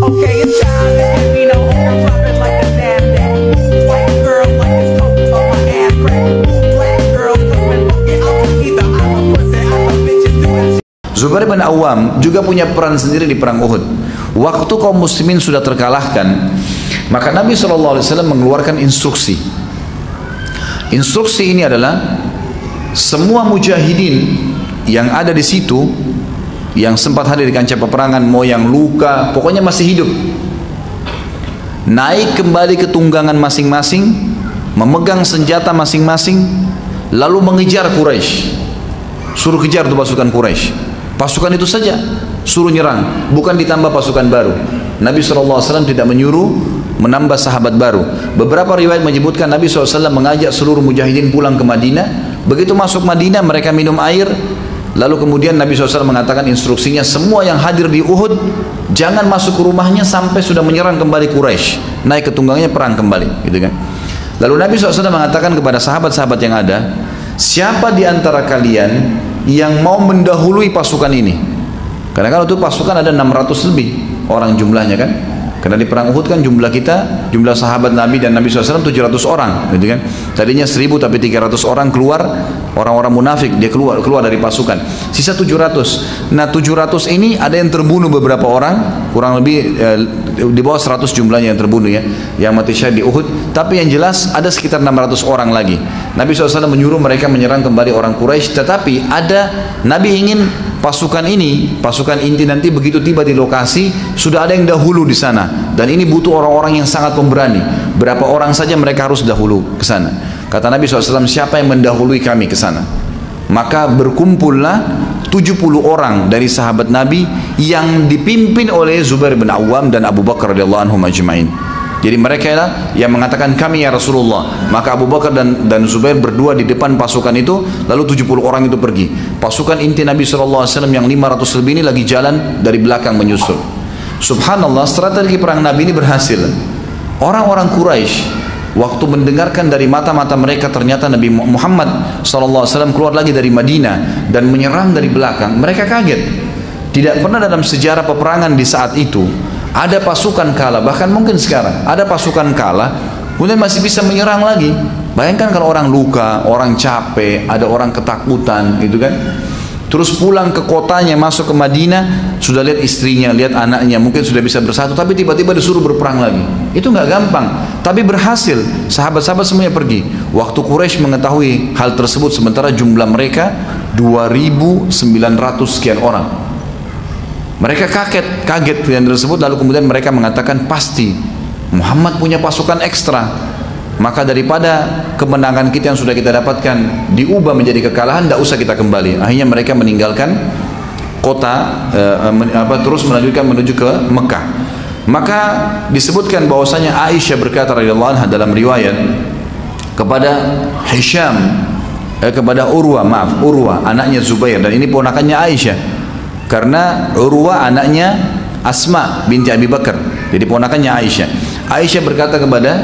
Okay, it's time to let me know I'm dropping like a NASDAQ. White girl like it's coke on my ass crack. Black girl coming looking out either I'm a pussy, I'm a bitch do it. Zubair bin Awam juga punya peran sendiri di perang Uhud. Waktu kaum muslimin sudah terkalahkan, maka Nabi SAW mengeluarkan instruksi. Instruksi ini adalah semua mujahidin yang ada di situ, yang sempat hadir di kancah peperangan, mau yang luka, pokoknya masih hidup, naik kembali ke tunggangan masing-masing, memegang senjata masing-masing, lalu mengejar Quraisy. Suruh kejar tuh pasukan Quraisy. Pasukan itu saja suruh nyerang, bukan ditambah pasukan baru. Nabi SAW tidak menyuruh menambah sahabat baru. Beberapa riwayat menyebutkan Nabi SAW mengajak seluruh mujahidin pulang ke Madinah. Begitu masuk Madinah mereka minum air. Lalu kemudian Nabi SAW mengatakan instruksinya, semua yang hadir di Uhud jangan masuk ke rumahnya sampai sudah menyerang kembali Quraisy, naik ke tunggangnya perang kembali, gitu kan. Lalu Nabi SAW mengatakan kepada sahabat-sahabat yang ada, siapa di antara kalian yang mau mendahului pasukan ini? Karena kalau itu pasukan ada 600 lebih orang jumlahnya kan. Karena di perang Uhud kan jumlah kita, jumlah sahabat Nabi dan Nabi SAW 700 orang, gitu kan. Tadinya 1000 tapi 300 orang keluar, orang-orang munafik dia keluar dari pasukan. Sisa 700. Nah 700 ini ada yang terbunuh beberapa orang, kurang lebih di bawah 100 jumlahnya yang terbunuh ya, yang mati syahid di Uhud. Tapi yang jelas ada sekitar 600 orang lagi. Nabi SAW menyuruh mereka menyerang kembali orang Quraisy, tetapi ada Nabi ingin pasukan ini, pasukan inti nanti begitu tiba di lokasi sudah ada yang dahulu di sana, dan ini butuh orang-orang yang sangat pemberani. Berapa orang saja mereka harus dahulu ke sana. Kata Nabi SAW, siapa yang mendahului kami ke sana? Maka berkumpullah 70 orang dari sahabat Nabi yang dipimpin oleh Zubair bin Awam dan Abu Bakar radhiyallahu anhum ajma'in. Jadi mereka lah yang mengatakan kami ya Rasulullah. Maka Abu Bakar dan Zubair berdua di depan pasukan itu, lalu 70 orang itu pergi. Pasukan inti Nabi SAW yang 500 lebih ini lagi jalan dari belakang menyusul. Subhanallah, strategi perang Nabi ini berhasil. Orang-orang Quraisy waktu mendengarkan dari mata-mata mereka ternyata Nabi Muhammad SAW keluar lagi dari Madinah dan menyerang dari belakang, mereka kaget. Tidak pernah dalam sejarah peperangan di saat itu ada pasukan kalah, bahkan mungkin sekarang ada pasukan kalah kemudian masih bisa menyerang lagi. Bayangkan kalau orang luka, orang capek, ada orang ketakutan gitu kan, terus pulang ke kotanya, masuk ke Madinah, sudah lihat istrinya, lihat anaknya, mungkin sudah bisa bersatu, tapi tiba-tiba disuruh berperang lagi. Itu nggak gampang, tapi berhasil. Sahabat-sahabat semuanya pergi. Waktu Quraisy mengetahui hal tersebut, sementara jumlah mereka 2.900 sekian orang, mereka kaget dengan tersebut. Lalu kemudian mereka mengatakan pasti Muhammad punya pasukan ekstra, maka daripada kemenangan kita yang sudah kita dapatkan diubah menjadi kekalahan, tidak usah kita kembali. Akhirnya mereka meninggalkan kota, terus melanjutkan menuju ke Mekah. Maka disebutkan bahwasanya Aisyah berkata radhiyallahu anha dalam riwayat kepada Hisham, kepada Urwa anaknya Zubair, dan ini ponakannya Aisyah. Karena Urwa anaknya Asma binti Abi Bakar, jadi ponakannya Aisyah. Aisyah berkata kepada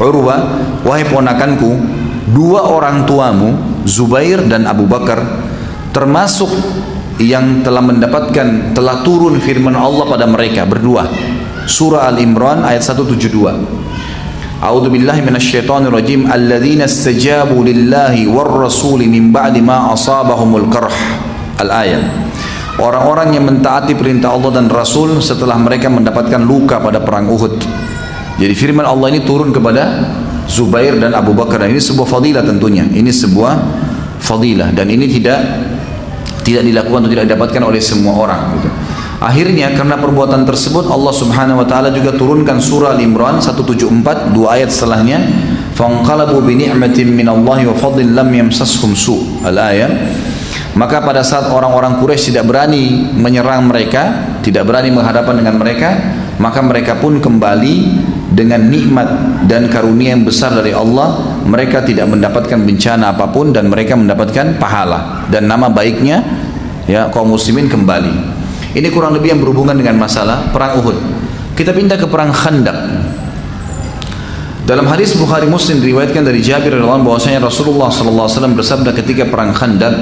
Urwa, wahai ponakanku, dua orang tuamu Zubair dan Abu Bakar termasuk yang telah turun firman Allah pada mereka berdua. Surah Al-Imran ayat 172. A'udzu billahi minasyaitonir rajim. Alladzina istajabu lillahi war rasuli min ba'di ma asabahumul qarh. Al-ayat. Orang-orang yang mentaati perintah Allah dan Rasul setelah mereka mendapatkan luka pada perang Uhud. Jadi firman Allah ini turun kepada Zubair dan Abu Bakar, dan ini sebuah fadilah tentunya. Ini sebuah fadilah, dan ini tidak dilakukan atau tidak didapatkan oleh semua orang gitu. Akhirnya karena perbuatan tersebut Allah Subhanahu wa taala juga turunkan surah Al-Imran 174, dua ayat setelahnya, fanqalabu bi ni'matin minallahi wa fadlin lam yamsashum su'. Al-ayat. Maka pada saat orang-orang Quraisy tidak berani menyerang mereka, tidak berani menghadapan dengan mereka, maka mereka pun kembali dengan nikmat dan karunia yang besar dari Allah. Mereka tidak mendapatkan bencana apapun dan mereka mendapatkan pahala dan nama baiknya ya kaum muslimin kembali. Ini kurang lebih yang berhubungan dengan masalah perang Uhud. Kita pindah ke perang Khandaq. Dalam hadis Bukhari Muslim diriwayatkan dari Jabir radhiyallahu anhu bahwasanya Rasulullah sallallahu alaihi wasallam bersabda ketika perang Khandaq,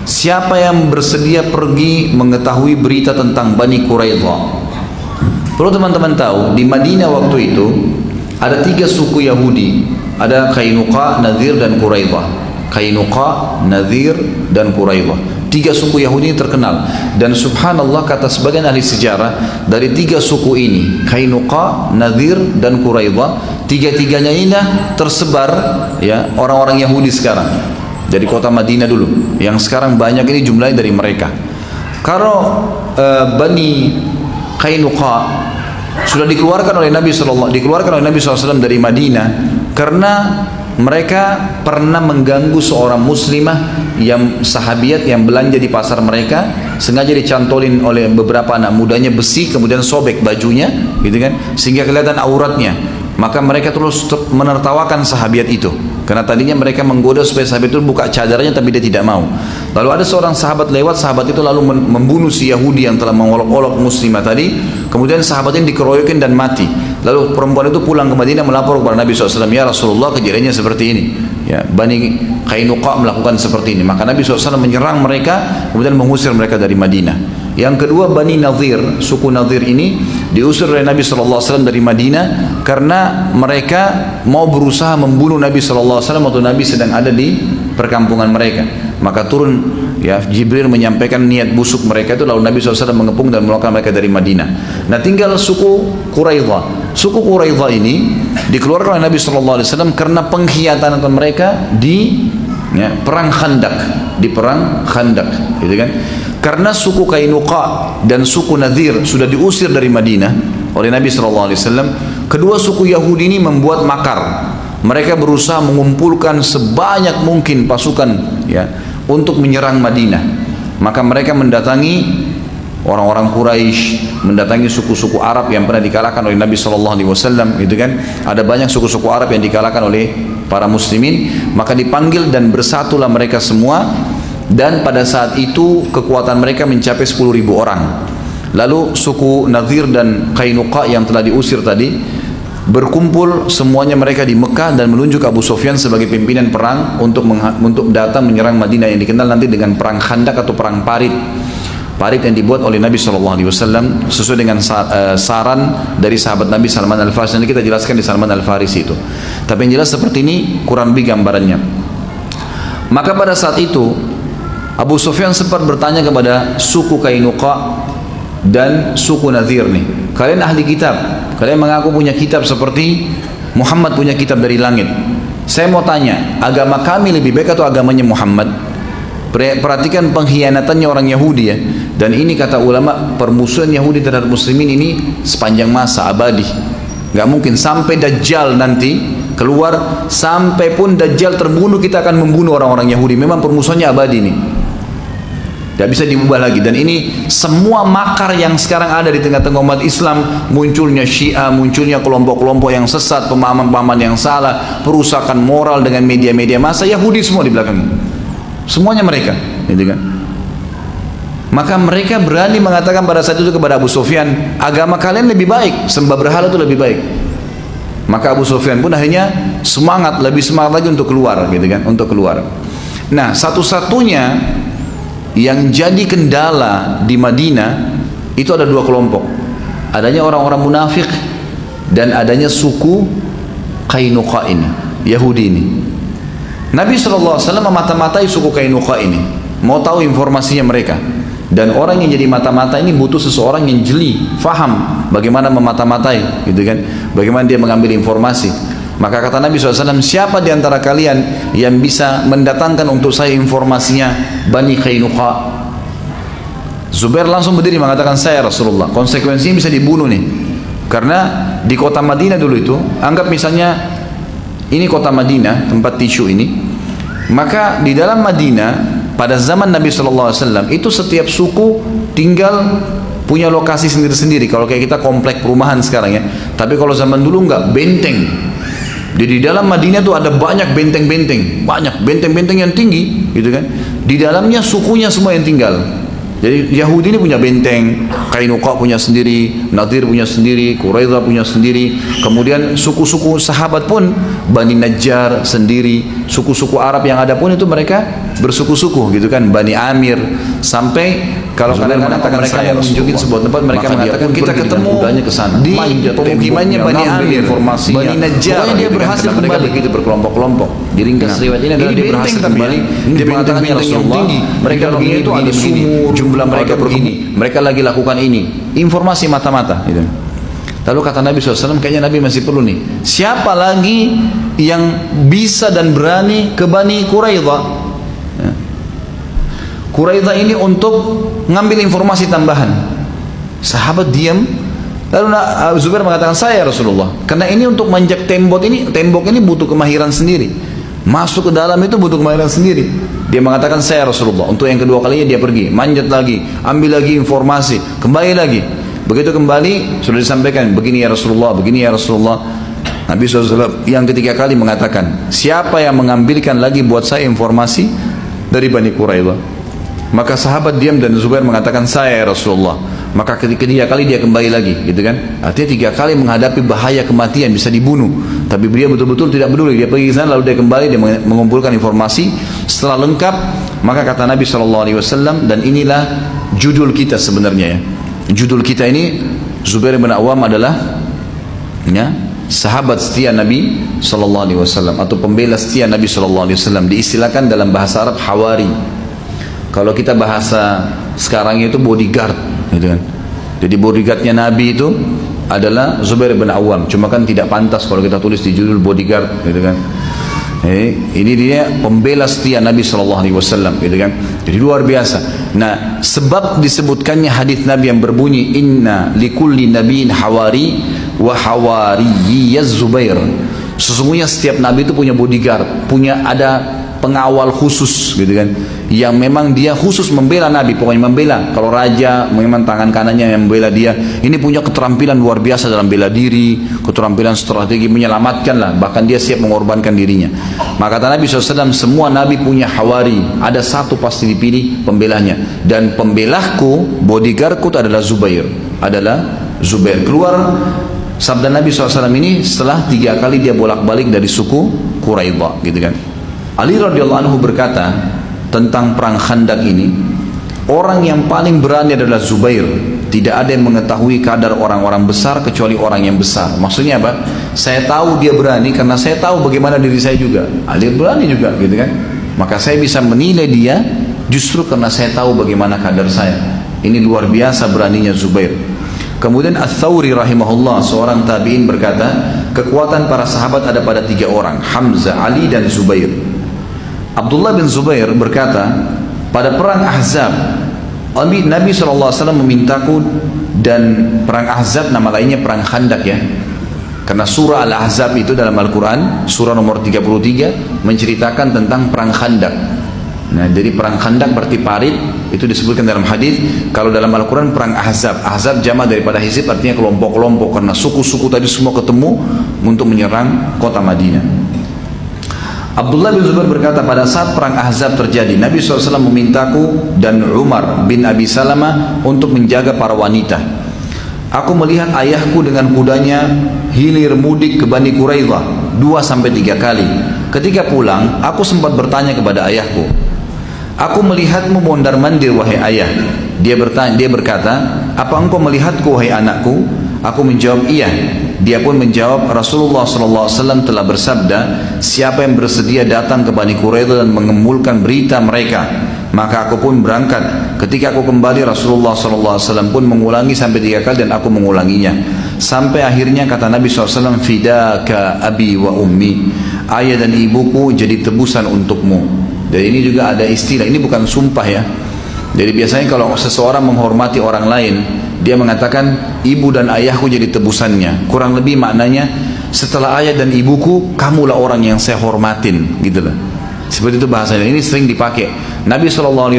siapa yang bersedia pergi mengetahui berita tentang Bani Quraidah? Perlu teman-teman tahu, di Madinah waktu itu ada 3 suku Yahudi, ada Qainuqa, Nadir dan Quraidah. Qainuqa, Nadir dan Quraidah. 3 suku Yahudi ini terkenal, dan subhanallah kata sebagian ahli sejarah, dari 3 suku ini, Qainuqa, Nadir dan Quraidah, 3-tiganya ini tersebar ya orang-orang Yahudi sekarang. Jadi kota Madinah dulu, yang sekarang banyak ini jumlahnya dari mereka. Kalau Bani Qainuqa sudah dikeluarkan oleh Nabi SAW dari Madinah karena mereka pernah mengganggu seorang muslimah yang sahabiat yang belanja di pasar mereka, sengaja dicantolin oleh beberapa anak mudanya besi, kemudian sobek bajunya gitu kan, sehingga kelihatan auratnya. Maka mereka terus menertawakan sahabiat itu, karena tadinya mereka menggoda supaya sahabat itu buka cadarnya, tapi dia tidak mau. Lalu ada seorang sahabat lewat, sahabat itu lalu membunuh si Yahudi yang telah mengolok-olok muslimah tadi. Kemudian sahabat ini dikeroyokin dan mati. Lalu perempuan itu pulang ke Madinah melapor kepada Nabi SAW, ya Rasulullah, kejadiannya seperti ini. Ya, Bani Qainuqa melakukan seperti ini. Maka Nabi SAW menyerang mereka, kemudian mengusir mereka dari Madinah. Yang kedua, Bani Nadir, suku Nadir ini diusir oleh Nabi SAW dari Madinah karena mereka mau berusaha membunuh Nabi SAW waktu Nabi sedang ada di perkampungan mereka. Maka turun ya Jibril menyampaikan niat busuk mereka itu, lalu Nabi SAW mengepung dan mengeluarkan mereka dari Madinah. Nah, tinggal suku Quraidah. Suku Quraidah ini dikeluarkan oleh Nabi SAW karena pengkhianatan mereka di ya, perang Khandak, di perang Khandak, gitu kan? Karena suku Qainuqa dan suku Nadir sudah diusir dari Madinah oleh Nabi SAW, kedua suku Yahudi ini membuat makar. Mereka berusaha mengumpulkan sebanyak mungkin pasukan ya untuk menyerang Madinah. Maka mereka mendatangi orang-orang Quraisy, mendatangi suku-suku Arab yang pernah dikalahkan oleh Nabi SAW, gitu kan? Ada banyak suku-suku Arab yang dikalahkan oleh para muslimin, maka dipanggil dan bersatulah mereka semua. Dan pada saat itu kekuatan mereka mencapai 10.000 orang. Lalu suku Nadir dan Qainuqa yang telah diusir tadi berkumpul semuanya mereka di Mekah dan menunjuk Abu Sufyan sebagai pimpinan perang untuk datang menyerang Madinah, yang dikenal nanti dengan perang Khandak atau perang Parit. Parit yang dibuat oleh Nabi SAW sesuai dengan saran dari sahabat Nabi Salman Al-Farisi. Nanti kita jelaskan di Salman Al-Farisi itu. Tapi yang jelas seperti ini kurang lebih gambarannya. Maka pada saat itu Abu Sufyan sempat bertanya kepada suku Qainuqa dan suku Nadir nih, kalian ahli kitab, kalian mengaku punya kitab seperti Muhammad punya kitab dari langit. Saya mau tanya, agama kami lebih baik atau agamanya Muhammad? Perhatikan pengkhianatannya orang Yahudi ya. Dan ini kata ulama, permusuhan Yahudi terhadap muslimin ini sepanjang masa, abadi. Gak mungkin sampai Dajjal nanti keluar, sampai pun Dajjal terbunuh, kita akan membunuh orang-orang Yahudi. Memang permusuhannya abadi nih, tidak bisa diubah lagi. Dan ini semua makar yang sekarang ada di tengah-tengah umat Islam, munculnya Syiah, munculnya kelompok-kelompok yang sesat, pemahaman-pemahaman yang salah, perusakan moral dengan media-media massa, Yahudi semua di belakangnya, semuanya mereka, gitu kan? Maka mereka berani mengatakan pada saat itu kepada Abu Sufyan, agama kalian lebih baik, sembah berhala itu lebih baik. Maka Abu Sufyan pun akhirnya semangat, lebih semangat lagi untuk keluar, gitu kan, untuk keluar. Nah, satu-satunya yang jadi kendala di Madinah itu ada 2 kelompok. Adanya orang-orang munafik dan adanya suku Qainuqa ini, Yahudi ini. Nabi SAW memata-matai suku Qainuqa ini, mau tahu informasinya mereka. Dan orang yang jadi mata-mata ini butuh seseorang yang jeli, faham bagaimana memata-matai, gitu kan? Bagaimana dia mengambil informasi. Maka kata Nabi SAW, siapa di antara kalian yang bisa mendatangkan untuk saya informasinya Bani Qainuqa? Zubair langsung berdiri mengatakan, saya Rasulullah. Konsekuensinya bisa dibunuh nih. Karena di kota Madinah dulu itu, anggap misalnya ini kota Madinah, tempat tisu ini. Maka di dalam Madinah pada zaman Nabi SAW itu setiap suku tinggal punya lokasi sendiri-sendiri. Kalau kayak kita komplek perumahan sekarang ya. Tapi kalau zaman dulu enggak, benteng. Jadi di dalam Madinah itu ada banyak benteng-benteng, banyak benteng-benteng yang tinggi, gitu kan? Di dalamnya sukunya semua yang tinggal. Jadi Yahudi ini punya benteng, Qainuqa punya sendiri, Nadir punya sendiri, Quraidah punya sendiri. Kemudian suku-suku sahabat pun Bani Najjar sendiri, suku-suku Arab yang ada pun itu mereka bersuku-suku gitu kan, Bani Amir. Sampai kalau kadang-kadang mereka menunjukin sebuah tempat, mereka mengatakan kita ketemu ke sana di pemukimannya Bani Amir, Bani Najjar. Pokoknya dia berhasil kembali begitu berkelompok-kelompok. Di ringkas riwayat ini adalah dia berhasil kembali. Dia mengatakan ya Rasulullah, mereka begini itu ada sumur, jumlah mereka begini, mereka lagi lakukan ini. Informasi mata-mata gitu. Lalu kata Nabi SAW, kayaknya Nabi masih perlu nih, siapa lagi yang bisa dan berani ke Bani Quraidah? Ya. Quraidah ini untuk ngambil informasi tambahan. Sahabat diam. Lalu Zubair mengatakan, saya Rasulullah, karena ini untuk manjak tembok ini butuh kemahiran sendiri. Masuk ke dalam itu butuh kemahiran sendiri. Dia mengatakan, saya Rasulullah. Untuk yang kedua kalinya dia pergi, manjat lagi, ambil lagi informasi, kembali lagi. Begitu kembali sudah disampaikan, begini ya Rasulullah, begini ya Rasulullah. Nabi SAW yang ketiga kali mengatakan, siapa yang mengambilkan lagi buat saya informasi dari Bani Quraidah? Maka sahabat diam dan Zubair mengatakan, saya ya Rasulullah. Maka ketiga kali dia kembali lagi, gitu kan? Artinya 3 kali menghadapi bahaya kematian, bisa dibunuh. Tapi dia betul-betul tidak peduli. Dia pergi ke sana, lalu dia kembali, dia mengumpulkan informasi. Setelah lengkap, maka kata Nabi SAW, dan inilah judul kita sebenarnya ya. Judul kita ini, Zubair bin Awam adalah ya, sahabat setia Nabi SAW atau pembela setia Nabi SAW. Diistilahkan dalam bahasa Arab Hawari. Kalau kita bahasa sekarang itu bodyguard, gitu kan. Jadi bodyguardnya Nabi itu adalah Zubair bin Awam. Cuma kan tidak pantas kalau kita tulis di judul bodyguard, gitu kan. Ini dia pembela setia Nabi SAW, gitu kan. Jadi luar biasa. Nah, sebab disebutkannya hadis Nabi yang berbunyi inna likulli nabiyyin hawari wa hawariyyi Zubair. Sesungguhnya setiap nabi itu punya bodyguard, punya ada pengawal khusus, gitu kan, yang memang dia khusus membela Nabi, pokoknya membela. Kalau raja memang tangan kanannya yang membela dia. Ini punya keterampilan luar biasa dalam bela diri, keterampilan strategi, menyelamatkan lah, bahkan dia siap mengorbankan dirinya. Maka kata Nabi SAW, semua Nabi punya hawari, ada satu pasti dipilih pembelahnya, dan pembelahku, bodyguardku adalah Zubair, keluar sabda Nabi SAW ini setelah 3 kali dia bolak-balik dari suku Quraidah, gitu kan. Ali radhiyallahu anhu berkata tentang perang Khandaq ini, orang yang paling berani adalah Zubair. Tidak ada yang mengetahui kadar orang-orang besar kecuali orang yang besar. Maksudnya apa? Saya tahu dia berani karena saya tahu bagaimana diri saya juga. Ali berani juga, gitu kan. Maka saya bisa menilai dia justru karena saya tahu bagaimana kadar saya. Ini luar biasa beraninya Zubair. Kemudian Ats-Tsauri rahimahullah, seorang tabi'in, berkata, kekuatan para sahabat ada pada 3 orang, Hamzah, Ali dan Zubair. Abdullah bin Zubair berkata, pada perang Ahzab, Nabi SAW memintaku, dan perang Ahzab nama lainnya perang Khandaq ya, karena surah Al-Ahzab itu dalam Al-Quran surah nomor 33 menceritakan tentang perang Khandaq. Nah, jadi perang Khandaq berarti parit, itu disebutkan dalam hadis. Kalau dalam Al-Quran perang Ahzab, Ahzab jama daripada Hizib, artinya kelompok-kelompok, karena suku-suku tadi semua ketemu untuk menyerang kota Madinah. Abdullah bin Zubair berkata, pada saat perang Ahzab terjadi, Nabi SAW memintaku dan Umar bin Abi Salamah untuk menjaga para wanita. Aku melihat ayahku dengan kudanya hilir mudik ke Bani Quraidah 2-3 kali. Ketika pulang, aku sempat bertanya kepada ayahku, aku melihatmu mondar-mandir wahai ayah. Dia berkata, apa engkau melihatku wahai anakku? Aku menjawab, iya. Dia pun menjawab, Rasulullah SAW telah bersabda, siapa yang bersedia datang ke Bani Quraidah dan mengemulkan berita mereka, maka aku pun berangkat. Ketika aku kembali, Rasulullah SAW pun mengulangi sampai 3 kali dan aku mengulanginya. Sampai akhirnya kata Nabi SAW, fidaka abi wa ummi, ayah dan ibuku jadi tebusan untukmu. Dan ini juga ada istilah, ini bukan sumpah ya. Jadi biasanya kalau seseorang menghormati orang lain, dia mengatakan ibu dan ayahku jadi tebusannya. Kurang lebih maknanya, setelah ayah dan ibuku, kamulah orang yang saya hormatin, gitu loh. Seperti itu bahasanya. Ini sering dipakai. Nabi SAW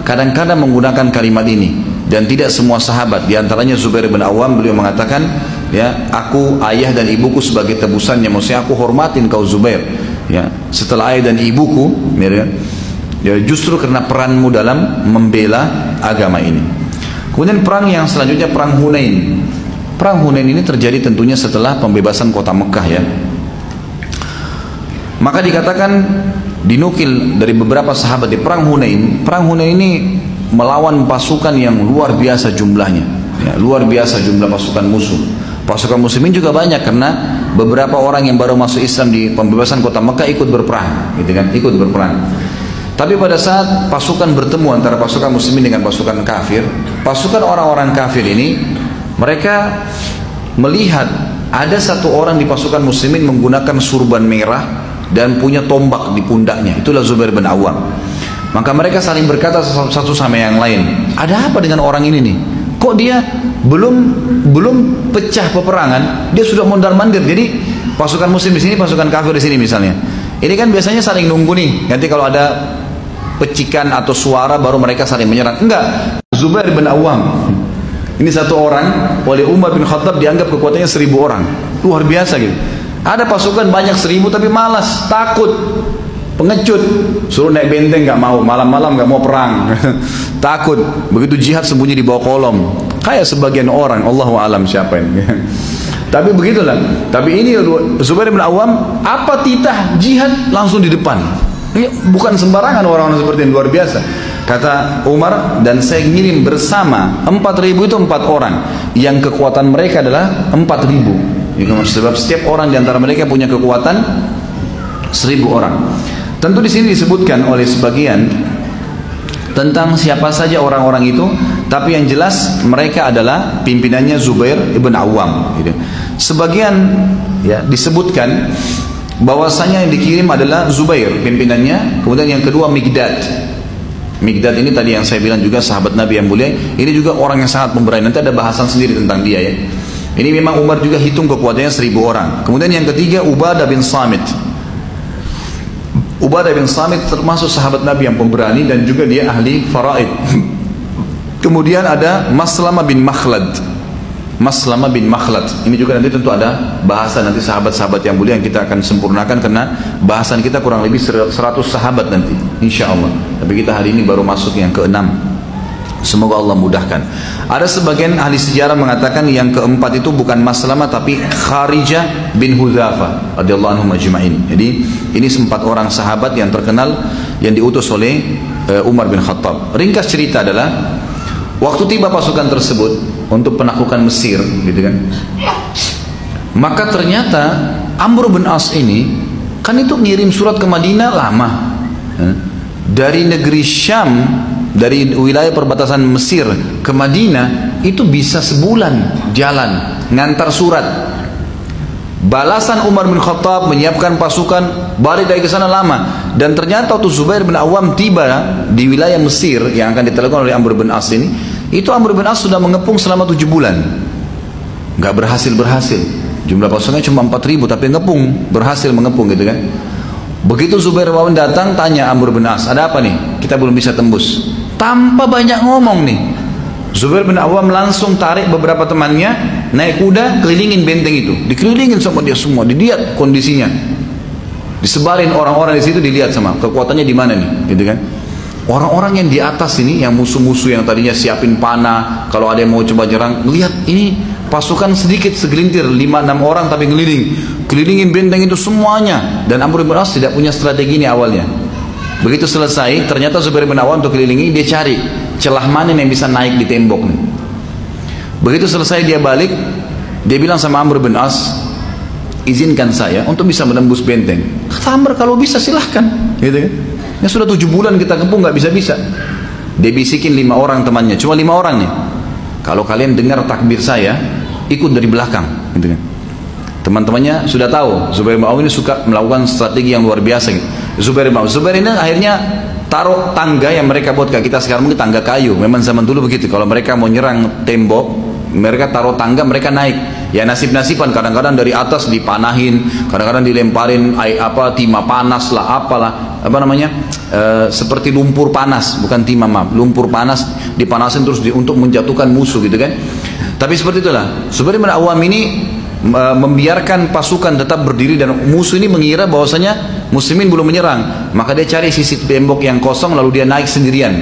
kadang-kadang menggunakan kalimat ini, dan tidak semua sahabat. Di antaranya Zubair bin Awam, beliau mengatakan, ya, aku ayah dan ibuku sebagai tebusannya. Maksudnya aku hormatin kau Zubair. Ya, setelah ayah dan ibuku, ya, Ya, justru karena peranmu dalam membela agama ini. Kemudian perang yang selanjutnya, perang Hunain. Perang Hunain ini terjadi tentunya setelah pembebasan kota Mekah ya. Maka dikatakan, dinukil dari beberapa sahabat di perang Hunain. Perang Hunain ini melawan pasukan yang luar biasa jumlahnya. Ya, luar biasa jumlah pasukan musuh. Pasukan muslimin juga banyak karena beberapa orang yang baru masuk Islam di pembebasan kota Mekah ikut berperang, gitu kan? Ikut berperang. Tapi pada saat pasukan bertemu antara pasukan muslimin dengan pasukan kafir, pasukan orang-orang kafir ini, mereka melihat ada satu orang di pasukan muslimin menggunakan surban merah dan punya tombak di pundaknya. Itulah Zubair bin Awam. Maka mereka saling berkata satu sama yang lain, ada apa dengan orang ini nih? Kok dia belum pecah peperangan, dia sudah mondar-mandir. Jadi pasukan muslim di sini, pasukan kafir di sini misalnya. Ini kan biasanya saling nunggu nih. Nanti kalau ada pecikan atau suara baru mereka saling menyerang. Enggak. Zubair bin Awam. Ini satu orang oleh Umar bin Khattab dianggap kekuatannya 1000 orang. Luar biasa gitu. Ada pasukan banyak 1000 tapi malas, takut, pengecut, suruh naik benteng nggak mau, malam-malam nggak mau perang, takut. Begitu jihad sembunyi di bawah kolom. Kayak sebagian orang, Allahu alam siapa ini. Tapi begitulah. Tapi ini Zubair bin Awam, apa titah jihad langsung di depan. Ini bukan sembarangan orang-orang seperti ini, luar biasa. Kata Umar, dan saya ngirim bersama 4000 itu 4 orang yang kekuatan mereka adalah 4000. Sebab setiap orang di antara mereka punya kekuatan 1000 orang. Tentu di sini disebutkan oleh sebagian tentang siapa saja orang-orang itu, tapi yang jelas mereka adalah pimpinannya Zubair ibn Awam. Gitu. Sebagian ya disebutkan bahwasanya yang dikirim adalah Zubair pimpinannya, kemudian yang kedua Mikdad. Mikdad ini tadi yang saya bilang juga sahabat Nabi yang mulia. Ini juga orang yang sangat pemberani. Nanti ada bahasan sendiri tentang dia ya. Ini memang Umar juga hitung kekuatannya 1000 orang. Kemudian yang ketiga Ubadah bin Samit. Ubadah bin Samit termasuk sahabat Nabi yang pemberani dan juga dia ahli faraid. Kemudian ada Maslamah bin Makhlad. Maslamah bin Makhlad. Ini juga nanti tentu ada bahasan nanti sahabat-sahabat yang mulia yang kita akan sempurnakan karena bahasan kita kurang lebih 100 sahabat nanti insyaallah. Tapi kita hari ini baru masuk yang ke-6. Semoga Allah mudahkan. Ada sebagian ahli sejarah mengatakan yang keempat itu bukan Maslamah tapi Kharijah bin Hudzafah radhiyallahu anhum ajma'in. Jadi ini 4 orang sahabat yang terkenal yang diutus oleh Umar bin Khattab. Ringkas cerita adalah waktu tiba pasukan tersebut untuk penaklukan Mesir, gitu kan? Maka ternyata Amr bin As ini kan itu ngirim surat ke Madinah lama. Dari negeri Syam, dari wilayah perbatasan Mesir ke Madinah itu bisa sebulan jalan ngantar surat. Balasan Umar bin Khattab menyiapkan pasukan balik dari ke sana lama, dan ternyata waktu Zubair bin Awam tiba di wilayah Mesir yang akan ditelepon oleh Amr bin As ini, itu Amr bin As sudah mengepung selama 7 bulan, nggak berhasil. Jumlah pasukannya cuma 4000 tapi berhasil mengepung gitu kan. Begitu Zubair bin Awam datang, tanya Amr bin As, ada apa nih? Kita belum bisa tembus. Tanpa banyak ngomong nih, Zubair bin Awam langsung tarik beberapa temannya, naik kuda, kelilingin benteng itu. Dikelilingin sama dia semua, dilihat kondisinya. Disebarin orang-orang di situ, dilihat sama kekuatannya di mana nih, gitu kan. Orang-orang yang di atas ini, yang musuh-musuh yang tadinya siapin panah, kalau ada yang mau coba nyerang, lihat ini pasukan sedikit, segelintir, 5-6 orang tapi kelilingin benteng itu semuanya. Dan Amr bin As tidak punya strategi ini awalnya. Begitu selesai, ternyata Zubair bin Awam untuk kelilingi, dia cari celah mana yang bisa naik di tembok nih. Begitu selesai dia balik, dia bilang sama Amr bin As, izinkan saya untuk bisa menembus benteng. Kata Amr, kalau bisa silahkan, gitu kan. Ya sudah 7 bulan kita kepung nggak bisa-bisa. Dia bisikin 5 orang temannya, cuma 5 orang nih. Kalau kalian dengar takbir saya, ikut dari belakang, gitu kan. Teman-temannya sudah tahu Zubair bin Awam ini suka melakukan strategi yang luar biasa gitu. Zubair ini akhirnya taruh tangga yang mereka buat kayak kita sekarang mungkin tangga kayu. Memang zaman dulu begitu. Kalau mereka mau nyerang tembok, mereka taruh tangga, mereka naik. Ya nasib-nasiban, kadang-kadang dari atas dipanahin, kadang-kadang dilemparin timah panas lah, apalah, seperti lumpur panas, bukan timah, lumpur panas dipanasin terus untuk menjatuhkan musuh gitu kan. Tapi seperti itulah. Zubair bin Awam ini membiarkan pasukan tetap berdiri dan musuh ini mengira bahwasanya Muslimin belum menyerang, maka dia cari sisi tembok yang kosong lalu dia naik sendirian.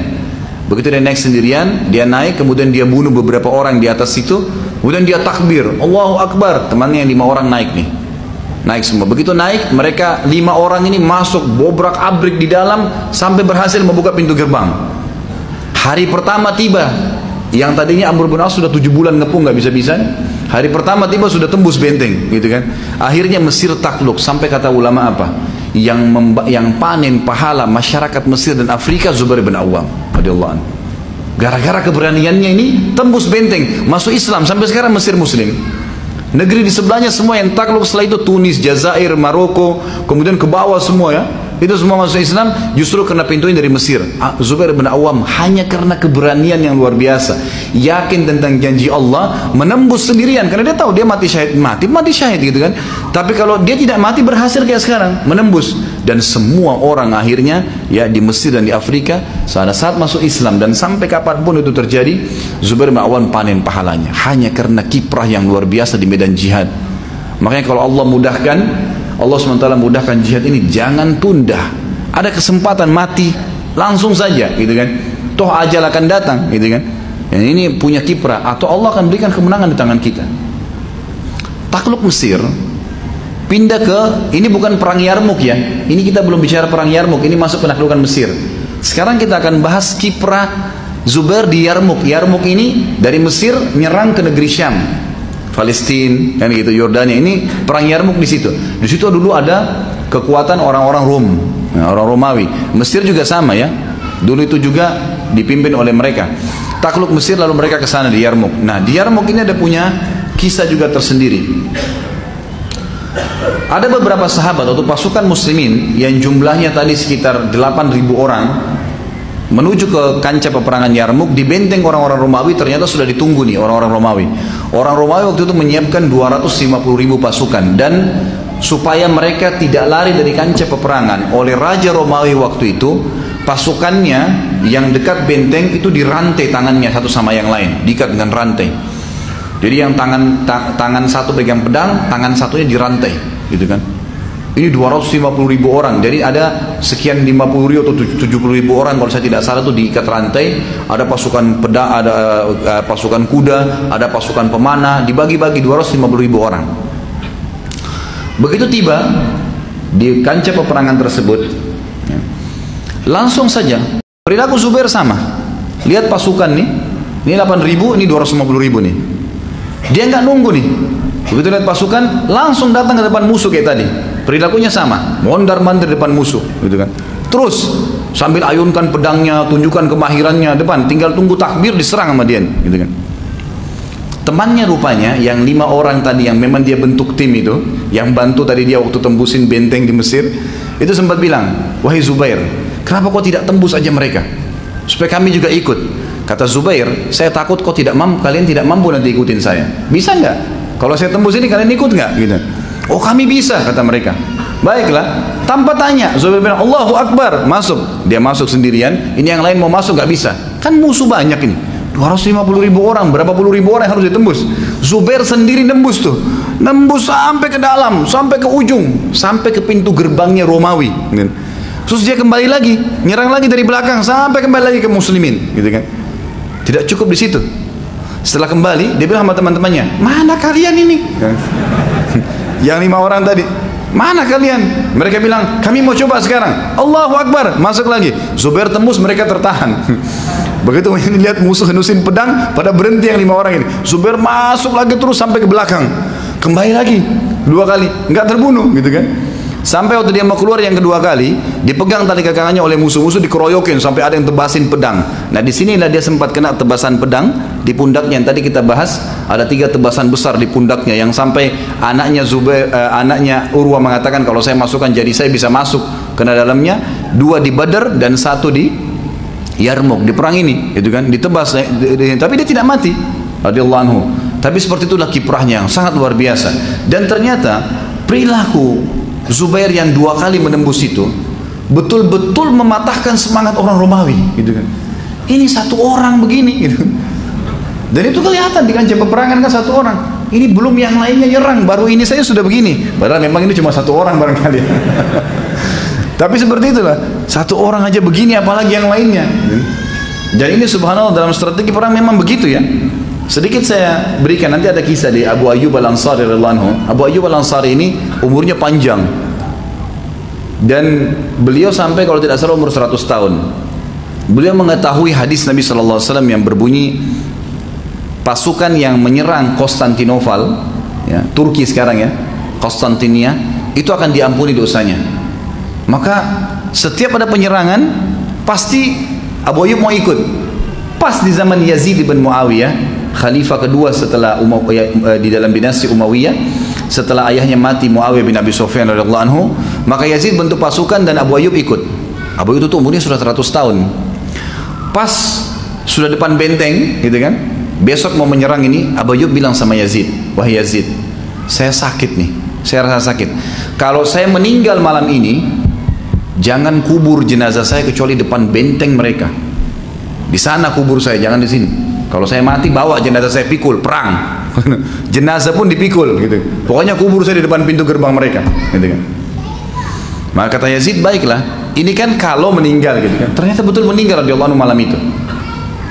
Begitu dia naik sendirian, dia naik, kemudian dia bunuh beberapa orang di atas situ, kemudian dia takbir, Allahu Akbar. Temannya yang 5 orang naik nih, naik semua. Begitu naik, mereka 5 orang ini masuk bobrak abrik di dalam sampai berhasil membuka pintu gerbang. Hari pertama tiba, yang tadinya Amr bin As sudah 7 bulan ngepung nggak bisa-bisa. Hari pertama tiba sudah tembus benteng, gitu kan? Akhirnya Mesir takluk. Sampai kata ulama apa? Yang panen pahala masyarakat Mesir dan Afrika Zubair bin Awam radhiyallahu anhu. Gara-gara keberaniannya ini tembus benteng, masuk Islam. Sampai sekarang Mesir Muslim. Negeri di sebelahnya semua yang takluk setelah itu Tunis, Jazair, Maroko, kemudian ke bawah semua ya. Itu semua masuk Islam justru karena pintunya dari Mesir. Zubair bin Awam hanya karena keberanian yang luar biasa, yakin tentang janji Allah, menembus sendirian karena dia tahu dia mati syahid gitu kan. Tapi kalau dia tidak mati berhasil kayak sekarang menembus, dan semua orang akhirnya ya di Mesir dan di Afrika saat masuk Islam, dan sampai kapanpun itu terjadi Zubair bin Awam panen pahalanya hanya karena kiprah yang luar biasa di medan jihad. Makanya kalau Allah mudahkan, Allah SWT mudahkan jihad ini, jangan tunda. Ada kesempatan mati langsung saja gitu kan, toh ajal akan datang gitu kan. Dan ini punya kiprah, atau Allah akan berikan kemenangan di tangan kita. Takluk Mesir, pindah ke, ini bukan perang Yarmuk ya, ini kita belum bicara perang Yarmuk, ini masuk penaklukan Mesir. Sekarang kita akan bahas kiprah Zubair di Yarmuk. Yarmuk ini dari Mesir nyerang ke negeri Syam, Palestina, kan gitu, Yordania. Ini perang Yarmuk di situ. Di situ dulu ada kekuatan orang-orang Rom, orang Romawi. Mesir juga sama ya. Dulu itu juga dipimpin oleh mereka. Takluk Mesir lalu mereka ke sana di Yarmuk. Nah, di Yarmuk ini ada punya kisah juga tersendiri. Ada beberapa sahabat atau pasukan muslimin yang jumlahnya tadi sekitar 8.000 orang menuju ke kancah peperangan Yarmuk. Di benteng orang-orang Romawi ternyata sudah ditunggu nih orang-orang Romawi. Orang Romawi waktu itu menyiapkan 250.000 pasukan, dan supaya mereka tidak lari dari kancah peperangan oleh Raja Romawi waktu itu, pasukannya yang dekat benteng itu dirantai tangannya satu sama yang lain, diikat dengan rantai. Jadi yang tangan satu pegang pedang, tangan satunya dirantai, gitu kan. Ini 250.000 orang, jadi ada sekian 50.000 atau 70.000 orang kalau saya tidak salah itu diikat rantai. Ada pasukan pedang, ada pasukan kuda, ada pasukan pemanah, dibagi-bagi 250.000 orang. Begitu tiba di kancah peperangan tersebut, langsung saja perilaku Zubair sama. Lihat pasukan nih, ini 8.000, ini 250.000 nih. Dia nggak nunggu nih. Begitu lihat pasukan, langsung datang ke depan musuh kayak tadi. Perilakunya sama, mondar-mandir depan musuh, gitu kan. Terus sambil ayunkan pedangnya, tunjukkan kemahirannya depan, tinggal tunggu takbir diserang sama dia, gitu kan. Temannya rupanya yang 5 orang tadi yang memang dia bentuk tim itu, yang bantu tadi dia waktu tembusin benteng di Mesir, itu sempat bilang, wahai Zubair, kenapa kau tidak tembus aja mereka, supaya kami juga ikut. Kata Zubair, saya takut kau tidak mampu, kalian tidak mampu nanti ikutin saya. Bisa nggak? Kalau saya tembus ini kalian ikut nggak? Gitu. Oh kami bisa, kata mereka. Baiklah, tanpa tanya Zubair bilang Allahu Akbar, masuk. Dia masuk sendirian, ini yang lain mau masuk nggak bisa. Kan musuh banyak ini, 250.000 orang, berapa puluh ribu orang yang harus ditembus. Zubair sendiri nembus tuh, nembus sampai ke dalam, sampai ke ujung, sampai ke pintu gerbangnya Romawi. Terus dia kembali lagi, nyerang lagi dari belakang, sampai kembali lagi ke muslimin, gitu kan. Tidak cukup di situ. Setelah kembali, dia bilang sama teman-temannya, mana kalian ini? Yang 5 orang tadi, mana kalian? Mereka bilang, kami mau coba sekarang. Allahu Akbar, masuk lagi. Zubair tembus, mereka tertahan. Begitu ini lihat musuh hendusin pedang, pada berhenti yang 5 orang ini. Zubair masuk lagi terus sampai ke belakang, kembali lagi 2 kali, nggak terbunuh, gitu kan. Sampai waktu dia mau keluar yang kedua kali, dipegang tali kakangannya oleh musuh-musuh, dikeroyokin sampai ada yang tebasin pedang. Nah disinilah dia sempat kena tebasan pedang di pundaknya yang tadi kita bahas. Ada 3 tebasan besar di pundaknya yang sampai anaknya anaknya Urwa mengatakan kalau saya masukkan jadi saya bisa masuk kena dalamnya. 2 di Badar dan 1 di Yarmuk, di perang ini, itu kan ditebas, tapi dia tidak mati, radhiyallahu anhu. Tapi seperti itulah kiprahnya yang sangat luar biasa. Dan ternyata perilaku Zubair yang 2 kali menembus itu betul-betul mematahkan semangat orang Romawi, gitu kan. Ini 1 orang begini, gitu. Dan itu kelihatan di kancah peperangan kan 1 orang. Ini belum yang lainnya nyerang, baru ini saya sudah begini. Padahal memang ini cuma 1 orang barangkali. Tapi seperti itulah, satu orang aja begini apalagi yang lainnya. Dan ini subhanallah dalam strategi perang memang begitu ya. Sedikit saya berikan, nanti ada kisah di Abu Ayyub Al-Ansari radhiyallahu anhu. Abu Ayyub Al-Ansari ini umurnya panjang. Dan beliau sampai kalau tidak salah umur 100 tahun. Beliau mengetahui hadis Nabi SAW yang berbunyi, pasukan yang menyerang Konstantinopel, ya, Turki sekarang ya, Konstantinia, itu akan diampuni dosanya. Maka setiap ada penyerangan, pasti Abu Ayyub mau ikut. Pas di zaman Yazid bin Muawiyah, khalifah kedua setelah di dalam dinasti Umayyah, setelah ayahnya mati Muawiyah bin Abi Sufyan radhiyallahu anhu, maka Yazid bentuk pasukan dan Abu Ayyub ikut. Abu Ayyub itu umurnya sudah 100 tahun. Pas sudah depan benteng, gitu kan? Besok mau menyerang ini, Abu Ayyub bilang sama Yazid, "Wahai Yazid, saya sakit nih. Saya rasa sakit. Kalau saya meninggal malam ini, jangan kubur jenazah saya kecuali depan benteng mereka. Di sana kubur saya, jangan di sini. Kalau saya mati bawa jenazah saya pikul, perang. Jenazah pun dipikul gitu. Pokoknya kubur saya di depan pintu gerbang mereka." Gitu kan. Maka kata Yazid, "Baiklah. Ini kan kalau meninggal gitu kan." Ternyata betul meninggal radhiyallahu anhu malam itu.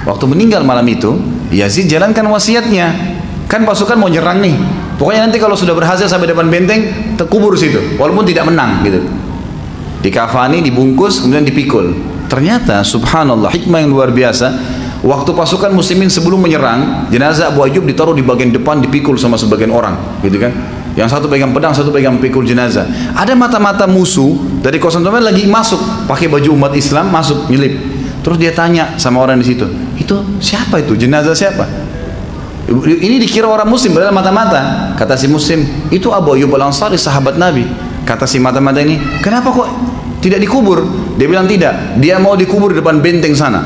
Waktu meninggal malam itu, Yazid jalankan wasiatnya. Kan pasukan mau nyerang nih. Pokoknya nanti kalau sudah berhasil sampai depan benteng, terkubur situ, walaupun tidak menang gitu. Dikafani, dibungkus, kemudian dipikul. Ternyata subhanallah, hikmah yang luar biasa. Waktu pasukan muslimin sebelum menyerang, jenazah Abu Ayyub ditaruh di bagian depan, dipikul sama sebagian orang, gitu kan? Yang satu pegang pedang, satu pegang pikul jenazah. Ada mata-mata musuh dari Konstantinopel lagi masuk, pakai baju umat Islam, masuk nyelip. Terus dia tanya sama orang di situ, "Itu siapa itu? Jenazah siapa?" Ini dikira orang muslim, padahal mata-mata. Kata si muslim, "Itu Abu Ayyub Al-Ansari, sahabat Nabi." Kata si mata-mata ini, "Kenapa kok tidak dikubur?" Dia bilang tidak, dia mau dikubur di depan benteng sana.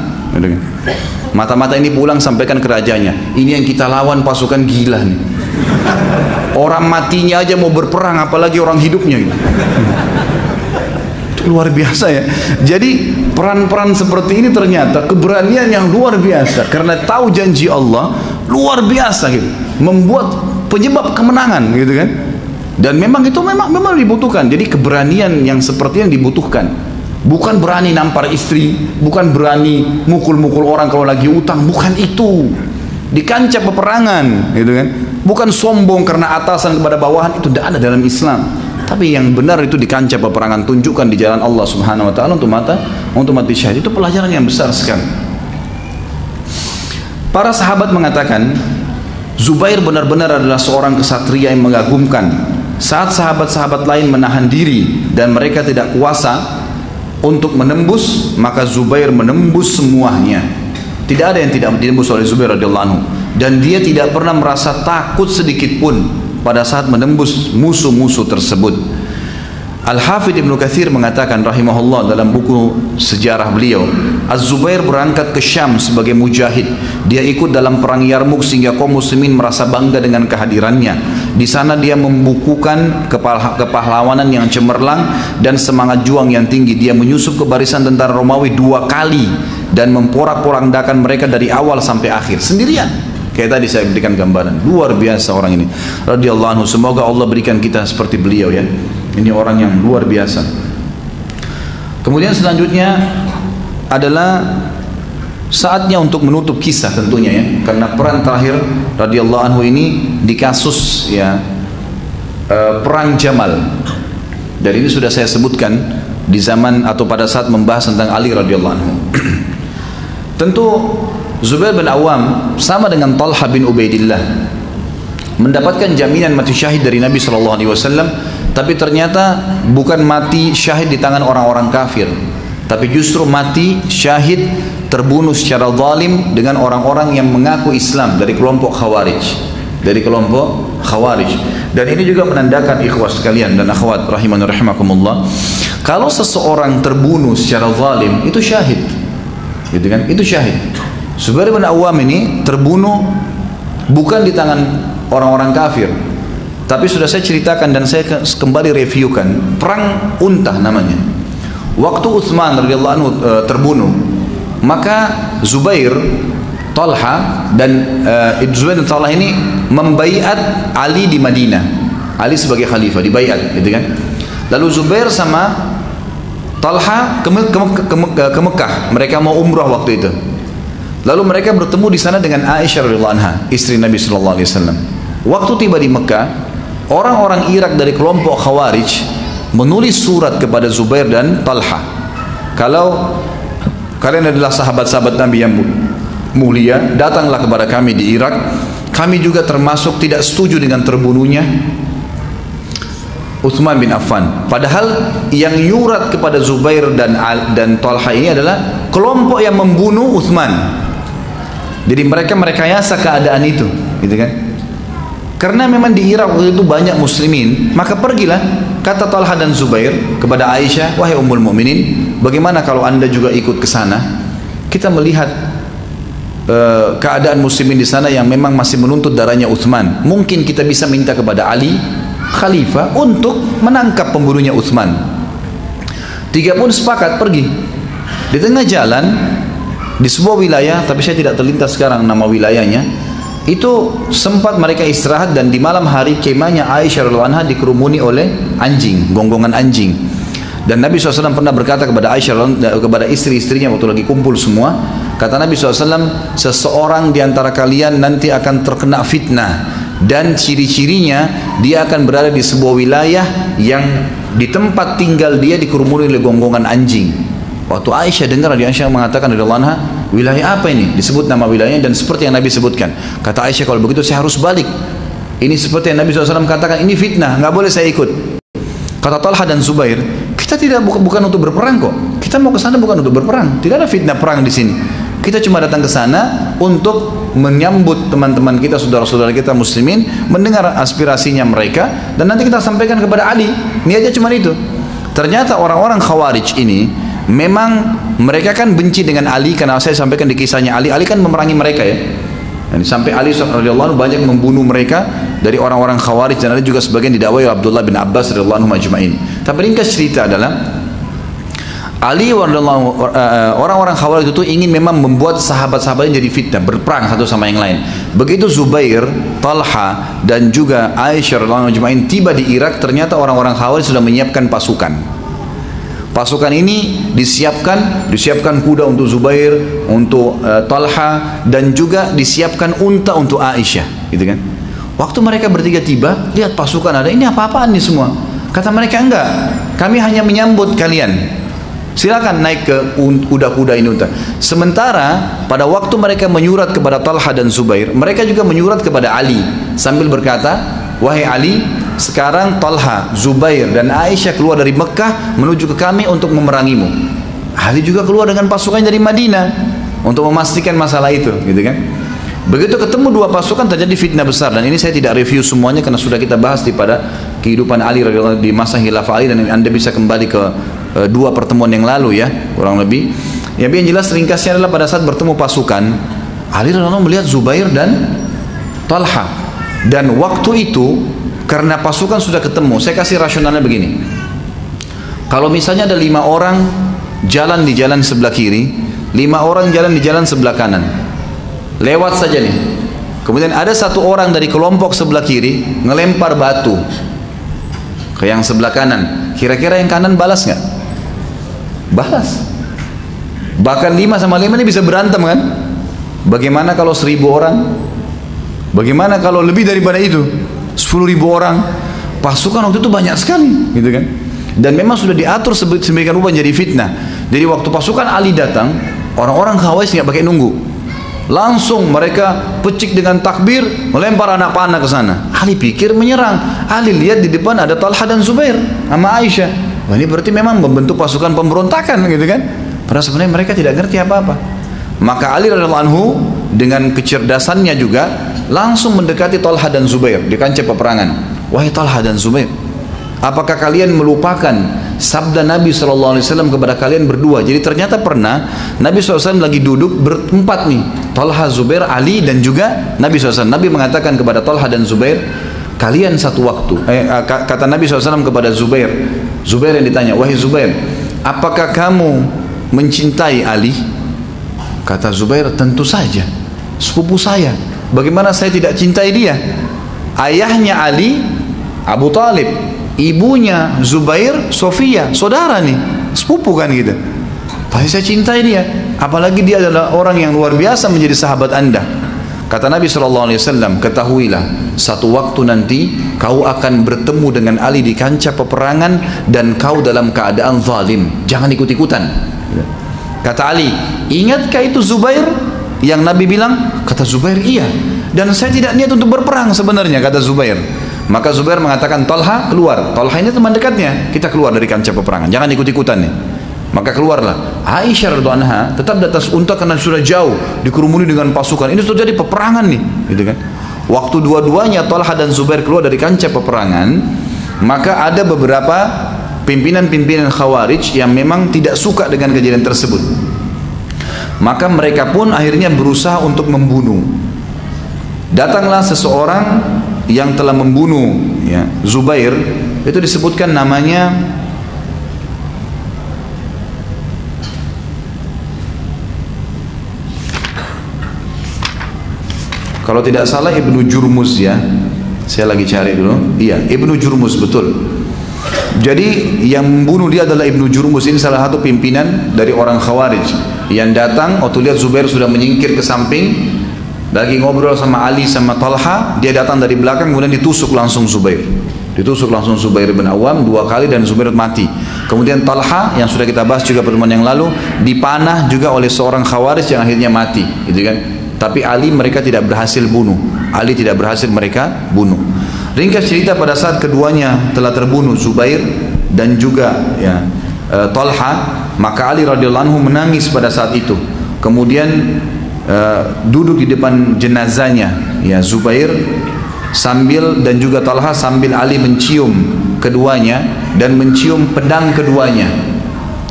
Mata-mata ini pulang sampaikan ke rajanya, "Ini yang kita lawan pasukan gila nih. Orang matinya aja mau berperang, apalagi orang hidupnya." Gitu. Luar biasa ya. Jadi peran-peran seperti ini ternyata keberanian yang luar biasa, karena tahu janji Allah luar biasa gitu, membuat penyebab kemenangan gitu kan. Dan memang itu memang dibutuhkan. Jadi keberanian yang seperti yang dibutuhkan. Bukan berani nampar istri, bukan berani mukul-mukul orang kalau lagi utang, bukan itu. Di kancah peperangan gitu kan. Bukan sombong karena atasan kepada bawahan, itu tidak ada dalam Islam. Tapi yang benar itu di kancah peperangan, tunjukkan di jalan Allah Subhanahu wa taala untuk mati syahid. Itu pelajaran yang besar sekali. Para sahabat mengatakan, Zubair benar-benar adalah seorang kesatria yang mengagumkan. Saat sahabat-sahabat lain menahan diri dan mereka tidak kuasa untuk menembus, maka Zubair menembus semuanya. Tidak ada yang tidak ditembus oleh Zubair radhiyallahu anhu, dan dia tidak pernah merasa takut sedikit pun pada saat menembus musuh-musuh tersebut. Al-Hafidh Ibnu Katsir mengatakan rahimahullah dalam buku sejarah beliau, Az-Zubair berangkat ke Syam sebagai mujahid. Dia ikut dalam perang Yarmuk sehingga kaum muslimin merasa bangga dengan kehadirannya. Di sana dia membukukan kepahlawanan yang cemerlang dan semangat juang yang tinggi. Dia menyusup ke barisan tentara Romawi 2 kali dan memporak-porandakan mereka dari awal sampai akhir sendirian. Kayak tadi saya berikan gambaran, luar biasa orang ini radhiyallahu anhu. Semoga Allah berikan kita seperti beliau ya. Ini orang yang luar biasa. Kemudian selanjutnya adalah saatnya untuk menutup kisah tentunya ya, karena peran terakhir radhiyallahu anhu ini di kasus ya perang Jamal. Dan ini sudah saya sebutkan di zaman atau pada saat membahas tentang Ali radhiyallahu anhu. Tentu Zubair bin Awam sama dengan Talha bin Ubaidillah mendapatkan jaminan mati syahid dari Nabi SAW, tapi ternyata bukan mati syahid di tangan orang-orang kafir, tapi justru mati syahid terbunuh secara zalim dengan orang-orang yang mengaku Islam dari kelompok Khawarij. Dan ini juga menandakan ikhwah sekalian dan akhwat rahimani rahimakumullah, kalau seseorang terbunuh secara zalim itu syahid, gitu kan? Itu syahid. Zubair bin Awam ini terbunuh bukan di tangan orang-orang kafir, tapi sudah saya ceritakan dan saya kembali reviewkan, perang Untah namanya. Waktu Utsman radhiyallahu anhu terbunuh, maka Zubair, Talha dan Zubair dan Talha ini membaiat Ali di Madinah. Ali sebagai khalifah dibaiat, gitu kan? Lalu Zubair sama Talha ke Mekah, mereka mau umrah waktu itu. Lalu mereka bertemu di sana dengan Aisyah radhiyallahu anha, istri Nabi sallallahu alaihi wasallam. Waktu tiba di Mekah, orang-orang Irak dari kelompok Khawarij menulis surat kepada Zubair dan Talha. Kalau kalian adalah sahabat-sahabat Nabi yang mulia, datanglah kepada kami di Irak. Kami juga termasuk tidak setuju dengan terbunuhnya Utsman bin Affan. Padahal yang nyurat kepada Zubair dan Talha ini adalah kelompok yang membunuh Utsman. Jadi mereka merekayasa keadaan itu, gitu kan? Karena memang di Irak waktu itu banyak muslimin, maka pergilah kata Talha dan Zubair kepada Aisyah, wahai Ummul Mukminin, bagaimana kalau Anda juga ikut ke sana? Kita melihat keadaan muslimin di sana yang memang masih menuntut darahnya Utsman. Mungkin kita bisa minta kepada Ali khalifah untuk menangkap pembunuhnya Utsman. Tiga pun sepakat pergi. Di tengah jalan di sebuah wilayah, tapi saya tidak terlintas sekarang nama wilayahnya, itu sempat mereka istirahat dan di malam hari kemahnya Aisyah radhiyallahu anha dikerumuni oleh anjing, gonggongan anjing. Dan Nabi SAW pernah berkata kepada Aisyah, kepada istri-istrinya waktu lagi kumpul semua, kata Nabi SAW, seseorang di antara kalian nanti akan terkena fitnah dan ciri-cirinya dia akan berada di sebuah wilayah yang di tempat tinggal dia dikerumuni oleh gonggongan anjing. Waktu Aisyah dengar, Aisyah mengatakan radhiyallahu anha, wilayah apa ini? Disebut nama wilayahnya dan seperti yang Nabi sebutkan. Kata Aisyah, kalau begitu saya harus balik. Ini seperti yang Nabi SAW katakan, ini fitnah, nggak boleh saya ikut. Kata Talha dan Zubair, kita tidak bukan untuk berperang kok. Kita mau ke sana bukan untuk berperang. Tidak ada fitnah perang di sini. Kita cuma datang ke sana untuk menyambut teman-teman kita, saudara-saudara kita muslimin, mendengar aspirasinya mereka, dan nanti kita sampaikan kepada Ali. Niatnya cuma itu. Ternyata orang-orang Khawarij ini memang mereka kan benci dengan Ali, karena saya sampaikan di kisahnya Ali kan memerangi mereka ya. Dan sampai Ali radhiyallahu anhu banyak membunuh mereka dari orang-orang Khawarij, dan ada juga sebagian didakwai Abdullah bin Abbas radhiyallahu anhu majma'in. Tapi ringkas cerita adalah Ali orang-orang Khawarij itu ingin memang membuat sahabat-sahabatnya jadi fitnah, berperang satu sama yang lain. Begitu Zubair, Talha dan juga Aisyah radhiyallahu anha majma'in tiba di Irak, ternyata orang-orang Khawarij sudah menyiapkan pasukan. Pasukan ini disiapkan kuda untuk Zubair, untuk Talha, dan juga disiapkan unta untuk Aisyah, gitu kan? Waktu mereka bertiga tiba, lihat pasukan ada, ini apa-apaan nih semua? Kata mereka, enggak, kami hanya menyambut kalian. Silakan naik ke kuda-kuda ini unta. Sementara pada waktu mereka menyurat kepada Talha dan Zubair, mereka juga menyurat kepada Ali sambil berkata, wahai Ali, sekarang Talha, Zubair dan Aisyah keluar dari Mekah menuju ke kami untuk memerangimu. Ali juga keluar dengan pasukan dari Madinah untuk memastikan masalah itu, gitu kan? Begitu ketemu dua pasukan terjadi fitnah besar, dan ini saya tidak review semuanya karena sudah kita bahas pada kehidupan Ali radhiyallahu di masa khilafah Ali, dan Anda bisa kembali ke dua pertemuan yang lalu ya, kurang lebih. Yang jelas ringkasnya adalah pada saat bertemu pasukan, Ali radhiyallahu anhu melihat Zubair dan Talha, dan waktu itu karena pasukan sudah ketemu, saya kasih rasionalnya begini. Kalau misalnya ada 5 orang jalan di jalan sebelah kiri, 5 orang jalan di jalan sebelah kanan, lewat saja nih. Kemudian ada satu orang dari kelompok sebelah kiri ngelempar batu ke yang sebelah kanan. Kira-kira yang kanan balas nggak? Balas. Bahkan 5 sama 5 ini bisa berantem kan? Bagaimana kalau 1000 orang? Bagaimana kalau lebih daripada itu? 10.000 orang. Pasukan waktu itu banyak sekali, gitu kan? Dan memang sudah diatur sedemikian rupa jadi fitnah. Jadi waktu pasukan Ali datang, orang-orang Khawarij nggak pakai nunggu, langsung mereka pecik dengan takbir, melempar anak panah ke sana. Ali pikir menyerang. Ali lihat di depan ada Talha dan Zubair sama Aisyah. Wah, ini berarti memang membentuk pasukan pemberontakan, gitu kan? Padahal sebenarnya mereka tidak ngerti apa-apa. Maka Ali radhiyallahu anhu dengan kecerdasannya juga langsung mendekati Talha dan Zubair di kancah peperangan. Wahai Talha dan Zubair, apakah kalian melupakan sabda Nabi SAW kepada kalian berdua? Jadi ternyata pernah Nabi SAW lagi duduk berempat nih, Talha, Zubair, Ali dan juga Nabi SAW. Nabi mengatakan kepada Talha dan Zubair, kalian satu waktu, kata Nabi SAW kepada Zubair, Zubair yang ditanya, wahai Zubair, apakah kamu mencintai Ali? Kata Zubair, tentu saja, sepupu saya. Bagaimana saya tidak cintai dia? Ayahnya Ali, Abu Talib, ibunya Zubair, Sofia, saudara nih. sepupu kan gitu. Pasti saya cintai dia, apalagi dia adalah orang yang luar biasa menjadi sahabat Anda. Kata Nabi SAW, ketahuilah satu waktu nanti kau akan bertemu dengan Ali di kancah peperangan dan kau dalam keadaan zalim, jangan ikut-ikutan. Kata Ali, ingatkah itu Zubair yang Nabi bilang? Kata Zubair, iya, dan saya tidak niat untuk berperang sebenarnya, kata Zubair. Maka Zubair mengatakan, Talha keluar. Talha ini teman dekatnya, kita keluar dari kancah peperangan, jangan ikut-ikutan nih. Maka keluarlah. Aisyah radhiyallahu anha tetap di atas unta karena sudah jauh dikerumuni dengan pasukan. Ini sudah jadi peperangan nih, gitu kan. Waktu dua-duanya Talha dan Zubair keluar dari kancah peperangan, maka ada beberapa pimpinan-pimpinan Khawarij yang memang tidak suka dengan kejadian tersebut. Maka mereka pun akhirnya berusaha untuk membunuh. Datanglah seseorang yang telah membunuh ya, Zubair, itu disebutkan namanya kalau tidak salah Ibnu Jurmuz ya, saya lagi cari dulu. Iya, Ibnu Jurmuz, betul. Jadi yang membunuh dia adalah Ibnu Jurmuz. Ini salah satu pimpinan dari orang Khawarij yang datang waktu lihat Zubair sudah menyingkir ke samping, lagi ngobrol sama Ali sama Talha, dia datang dari belakang kemudian ditusuk langsung Zubair. Ditusuk langsung Zubair bin Awam 2 kali dan Zubair mati. Kemudian Talha yang sudah kita bahas juga pertemuan yang lalu dipanah juga oleh seorang Khawarij yang akhirnya mati, gitu kan. Tapi Ali mereka tidak berhasil bunuh. Ali tidak berhasil mereka bunuh. Ringkas cerita, pada saat keduanya telah terbunuh, Zubair dan juga ya, Talha, maka Ali radhiyallahu anhu menangis pada saat itu. Kemudian duduk di depan jenazahnya ya Zubair sambil dan juga Talha sambil Ali mencium keduanya dan mencium pedang keduanya.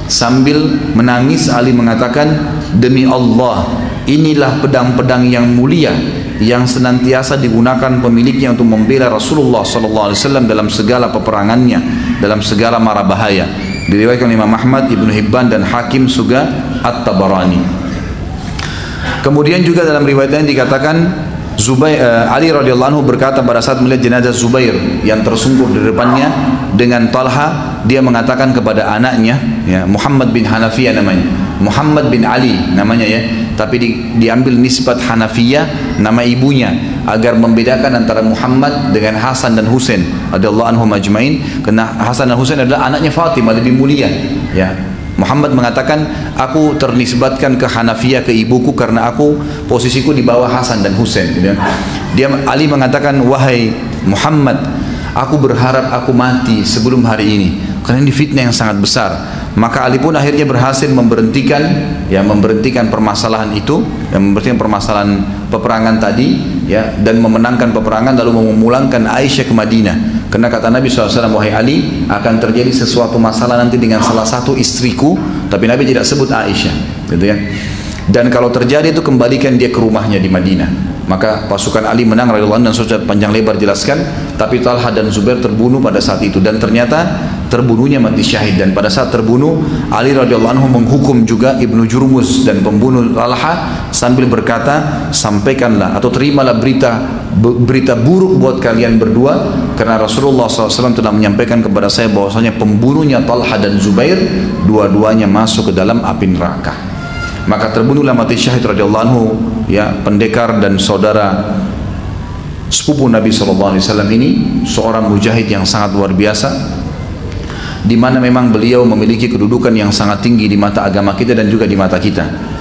Sambil menangis Ali mengatakan, demi Allah, inilah pedang-pedang yang mulia yang senantiasa digunakan pemiliknya untuk membela Rasulullah SAW dalam segala peperangannya, dalam segala mara bahaya. Diriwayatkan Imam Ahmad, Ibnu Hibban dan Hakim juga At-Tabarani. Kemudian juga dalam riwayat lain dikatakan Ali radhiyallahu anhu berkata pada saat melihat jenazah Zubair yang tersungkur di depannya dengan Talha, dia mengatakan kepada anaknya ya, Muhammad bin Hanafiyah namanya, Muhammad bin Ali namanya ya, tapi diambil nisbat Hanafiyah nama ibunya agar membedakan antara Muhammad dengan Hasan dan Husain radhiyallahu anhum ajmain, karena Hasan dan Husain adalah anaknya Fatimah, lebih mulia ya. Muhammad mengatakan, aku ternisbatkan ke Hanafiyah, ke ibuku, karena aku posisiku di bawah Hasan dan Husain. Dia Ali mengatakan, wahai Muhammad, aku berharap aku mati sebelum hari ini, karena ini fitnah yang sangat besar. Maka Ali pun akhirnya berhasil memberhentikan permasalahan itu, memberhentikan permasalahan peperangan tadi, ya, dan memenangkan peperangan, lalu memulangkan Aisyah ke Madinah. Karena kata Nabi SAW, wahai Ali, akan terjadi sesuatu masalah nanti dengan salah satu istriku, tapi Nabi tidak sebut Aisyah, gitu ya. Dan kalau terjadi itu kembalikan dia ke rumahnya di Madinah. Maka pasukan Ali menang radhiyallahu anhu, dan sudah panjang lebar jelaskan. Tapi Talha dan Zubair terbunuh pada saat itu, dan ternyata terbunuhnya mati syahid. Dan pada saat terbunuh, Ali radhiyallahu anhu menghukum juga Ibnu Jurmuz dan pembunuh Talha sambil berkata, sampaikanlah atau terimalah berita buruk buat kalian berdua, karena Rasulullah SAW telah menyampaikan kepada saya bahwasanya pembunuhnya Talha dan Zubair dua-duanya masuk ke dalam api neraka. Maka terbunuhlah mati syahid radhiyallahu anhu ya, pendekar dan saudara sepupu Nabi SAW ini, seorang mujahid yang sangat luar biasa, di mana memang beliau memiliki kedudukan yang sangat tinggi di mata agama kita dan juga di mata kita.